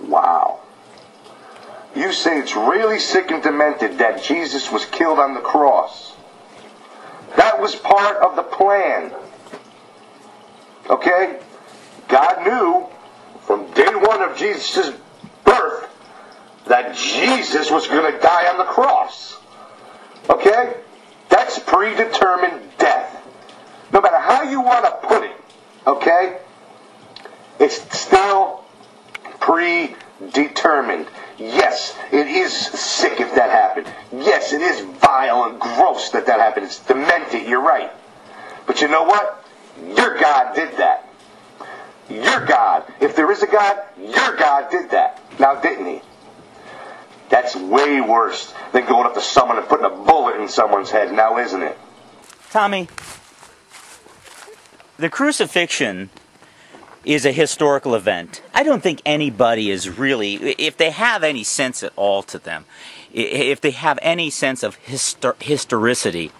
Wow. You say it's really sick and demented that Jesus was killed on the cross. That was part of the plan. Okay? God knew from day one of Jesus' birth that Jesus was going to die on the cross. Okay? That's predetermined death. No matter how you want to put it, okay? It's still predetermined. Yes, it is sick if that happened. Yes, it is vile and gross that happened. It's demented, you're right. But you know what? Your God did that. Your God, if there is a God, your God did that. Now, didn't he? That's way worse than going up to someone and putting a bullet in someone's head, now isn't it? Tommy, the crucifixion is a historical event. I don't think anybody is really, if they have any sense at all to them, if they have any sense of historicity,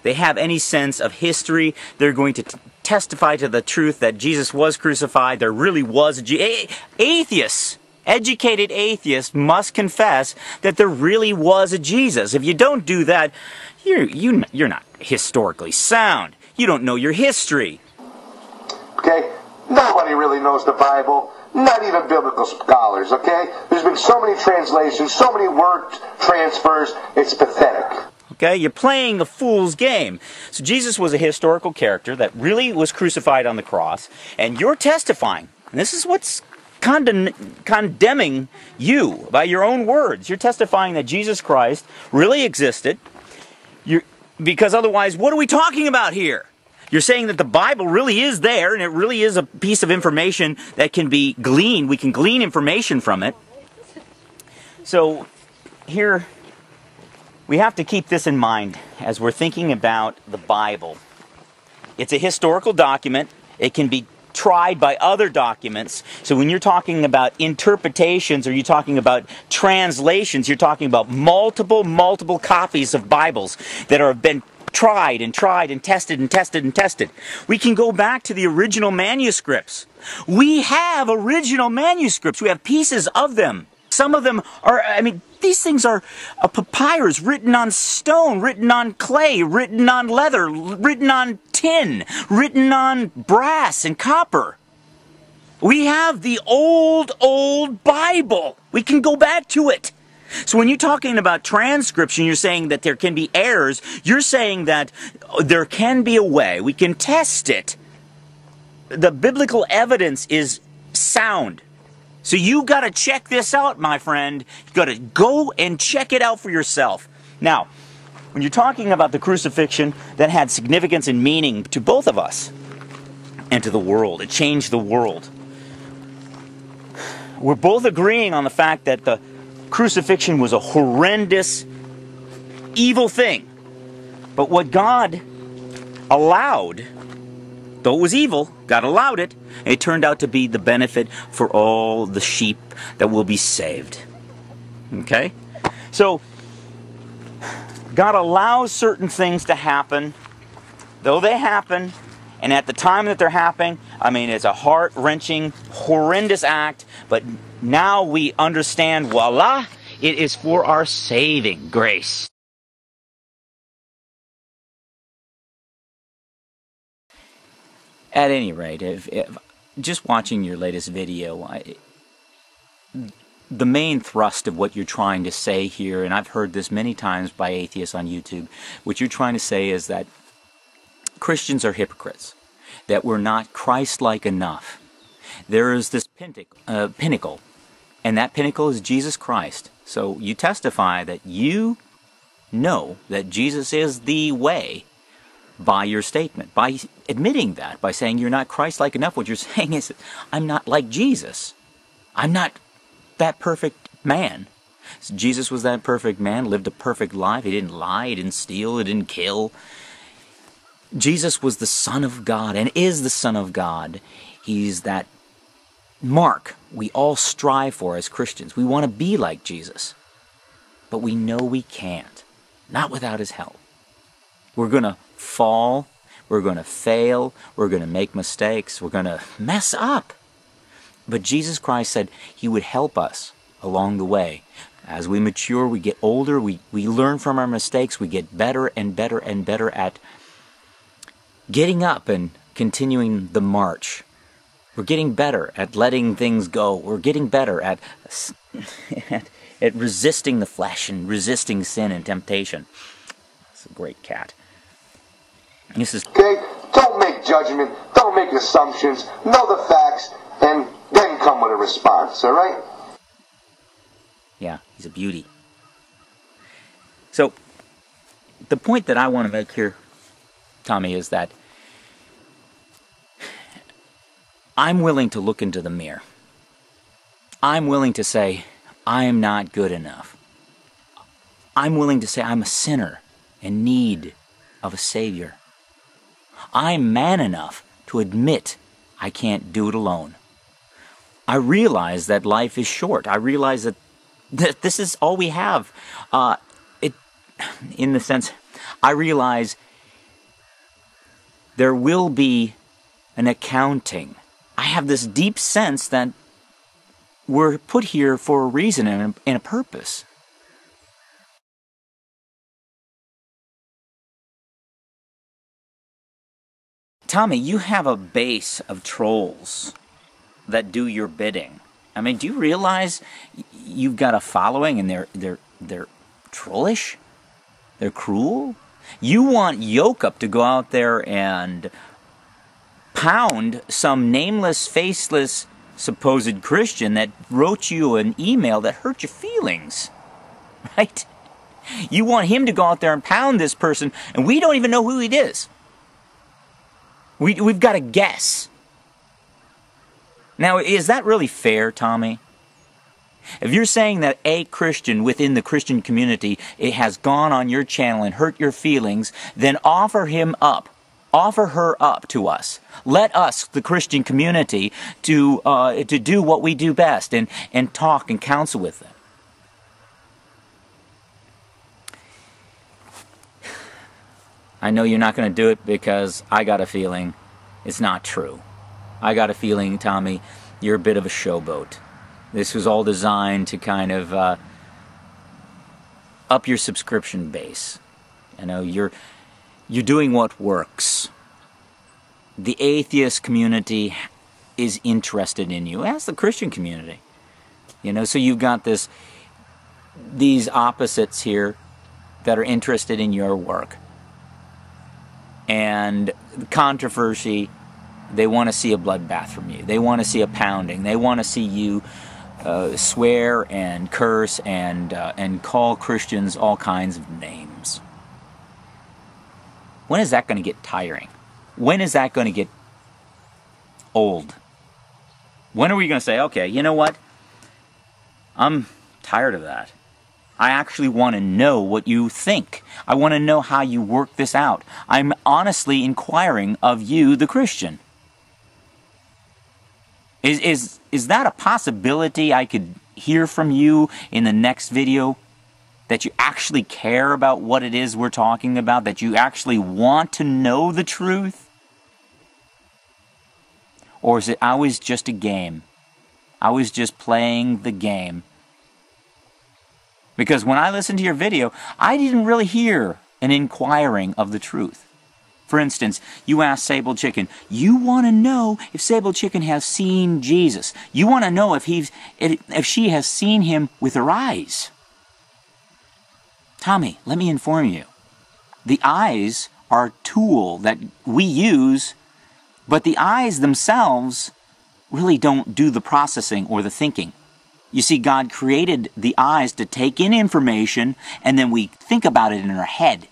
they have any sense of history, they're going to testify to the truth that Jesus was crucified, there really was a atheists, educated atheists must confess that there really was a Jesus. If you don't do that, you're not historically sound. You don't know your history. Okay? Nobody really knows the Bible, not even biblical scholars, okay? There's been so many translations, so many word transfers, it's pathetic. Okay, you're playing a fool's game. So Jesus was a historical character that really was crucified on the cross, and you're testifying, and this is what's condemning you by your own words. You're testifying that Jesus Christ really existed, because otherwise, what are we talking about here? You're saying that the Bible really is there, and it really is a piece of information that can be gleaned. We can glean information from it. So, here, we have to keep this in mind as we're thinking about the Bible. It's a historical document. It can be tried by other documents. So when you're talking about interpretations or you're talking about translations, you're talking about multiple copies of Bibles that have been tried and tested and tested and tested. We can go back to the original manuscripts. We have original manuscripts. We have pieces of them. Some of them are, I mean, these things are a papyrus written on stone, written on clay, written on leather, written on tin, written on brass and copper. We have the old Bible. We can go back to it. So when you're talking about transcription, you're saying that there can be errors. You're saying that there can be a way. We can test it. The biblical evidence is sound. So you got to check this out, my friend. You got to go and check it out for yourself. Now, when you're talking about the crucifixion, that had significance and meaning to both of us and to the world. It changed the world. We're both agreeing on the fact that the crucifixion was a horrendous, evil thing. But what God allowed, though it was evil, God allowed it, and it turned out to be the benefit for all the sheep that will be saved. Okay? So, God allows certain things to happen, though they happen, and at the time that they're happening, I mean, it's a heart-wrenching, horrendous act, but now we understand, voila, it is for our saving grace. At any rate, if just watching your latest video, the main thrust of what you're trying to say here, and I've heard this many times by atheists on YouTube, what you're trying to say is that Christians are hypocrites, that we're not Christ-like enough. There is this pinnacle, and that pinnacle is Jesus Christ. So you testify that you know that Jesus is the way by your statement, by admitting that, by saying you're not Christ-like enough. What you're saying is, I'm not like Jesus. I'm not that perfect man. Jesus was that perfect man, lived a perfect life. He didn't lie, he didn't steal, he didn't kill. Jesus was the Son of God and is the Son of God. He's that mark we all strive for as Christians. We want to be like Jesus. But we know we can't. Not without His help. We're going to fall. We're going to fail. We're going to make mistakes. We're going to mess up. But Jesus Christ said He would help us along the way. As we mature, we get older, we learn from our mistakes, we get better and better and better at getting up and continuing the march. We're getting better at letting things go. We're getting better at resisting the flesh and resisting sin and temptation. It's a great cat. This is... Okay? Don't make judgment. Don't make assumptions. Know the facts, and then come with a response, all right? Yeah, he's a beauty. So, the point that I want to make here, Tommy, is that I'm willing to look into the mirror. I'm willing to say, I am not good enough. I'm willing to say I'm a sinner in need of a Savior. I'm man enough to admit I can't do it alone. I realize that life is short. I realize that this is all we have. In the sense, I realize there will be an accounting. I have this deep sense that we're put here for a reason and a purpose. Tommy, you have a base of trolls that do your bidding. I mean, do you realize you've got a following and they're trollish? They're cruel? You want Yoke to go out there and pound some nameless, faceless, supposed Christian that wrote you an email that hurt your feelings, right? You want him to go out there and pound this person, and we don't even know who it is. We've got to guess. Now, is that really fair, Tommy? If you're saying that a Christian within the Christian community it has gone on your channel and hurt your feelings, then offer him up. Offer her up to us. Let us, the Christian community, to do what we do best and talk and counsel with them. I know you're not going to do it because I got a feeling it's not true. I got a feeling, Tommy, you're a bit of a showboat. This was all designed to kind of up your subscription base. You know, you're doing what works. The atheist community is interested in you, as the Christian community. You know, so you've got these opposites here that are interested in your work. And controversy, they want to see a bloodbath from you. They want to see a pounding. They want to see you swear and curse and call Christians all kinds of names. When is that going to get tiring? When is that going to get old? When are we going to say, okay, you know what? I'm tired of that. I actually want to know what you think. I want to know how you work this out. I'm honestly inquiring of you, the Christian. Is that a possibility I could hear from you in the next video? That you actually care about what it is we're talking about? That you actually want to know the truth? Or is it always just a game? I was just playing the game. Because when I listened to your video, I didn't really hear an inquiring of the truth. For instance, you asked Sable Chicken, you want to know if Sable Chicken has seen Jesus. You want to know if she has seen him with her eyes. Tommy, let me inform you. The eyes are a tool that we use, but the eyes themselves really don't do the processing or the thinking. You see, God created the eyes to take in information, and then we think about it in our head.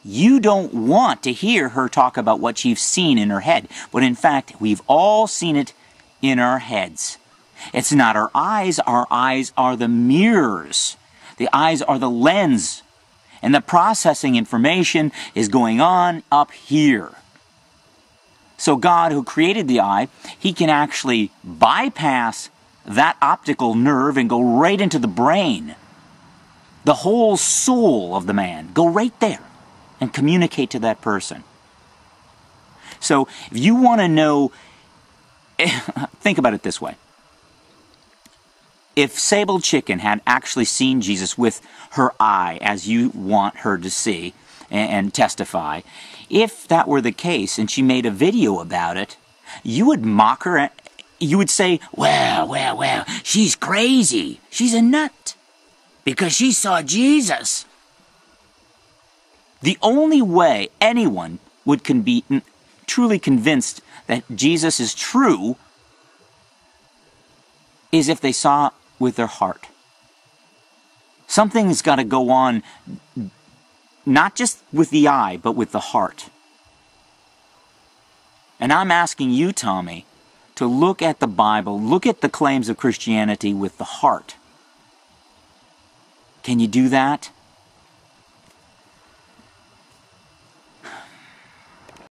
You don't want to hear her talk about what she's seen in her head, but in fact, we've all seen it in our heads. It's not our eyes are the mirrors. The eyes are the lens, and the processing information is going on up here. So God, who created the eye, He can actually bypass that optical nerve and go right into the brain. The whole soul of the man. Go right there and communicate to that person. So if you want to know think about it this way. If Sable Chicken had actually seen Jesus with her eye, as you want her to see and testify, if that were the case and she made a video about it, you would mock her. You would say, well, she's crazy. She's a nut because she saw Jesus. The only way anyone can be truly convinced that Jesus is true is if they saw with their heart. Something's got to go on, not just with the eye, but with the heart. And I'm asking you, Tommy, to look at the Bible, look at the claims of Christianity with the heart. Can you do that?